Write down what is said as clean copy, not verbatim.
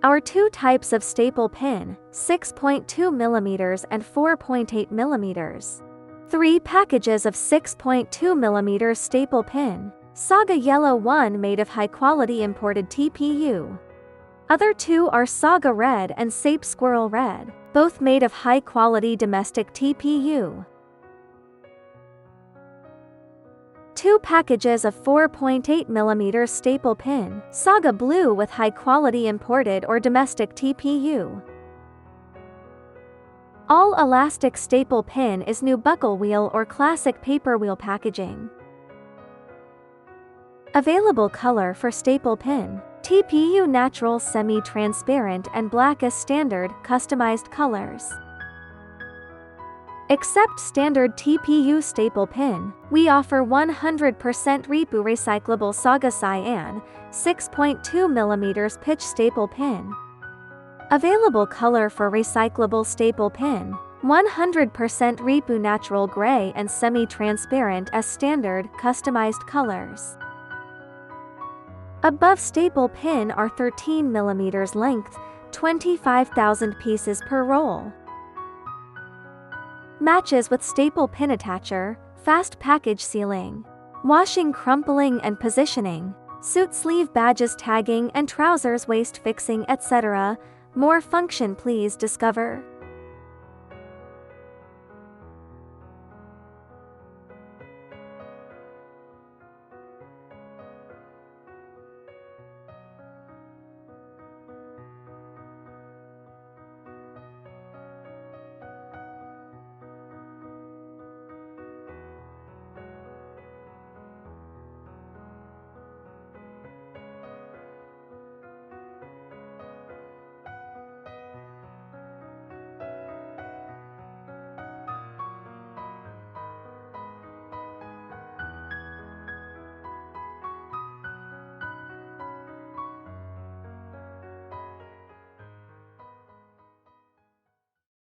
Our two types of staple pin, 6.2 mm and 4.8 mm. 3 packages of 6.2 mm staple pin, SAGA Yellow 1 made of high-quality imported TPU. Other 2 are SAGA Red and SAPE Squirrel Red, both made of high-quality domestic TPU. 2 packages of 4.8 mm staple pin, SAGA Blue with high-quality imported or domestic TPU. All elastic staple pin is new buckle wheel or classic paper wheel packaging. Available color for staple pin, TPU natural semi-transparent and black as standard customized colors. Except standard TPU staple pin, we offer 100% REPU recyclable SAGA Cyan, 6.2 mm pitch staple pin. Available color for recyclable staple pin, 100% REPU natural gray and semi-transparent as standard customized colors. Above staple pin are 13 mm length, 25,000 pieces per roll. Matches with staple pin attacher, fast package sealing, washing, crumpling and positioning, suit sleeve badges tagging and trousers waist fixing etc. More function please discover.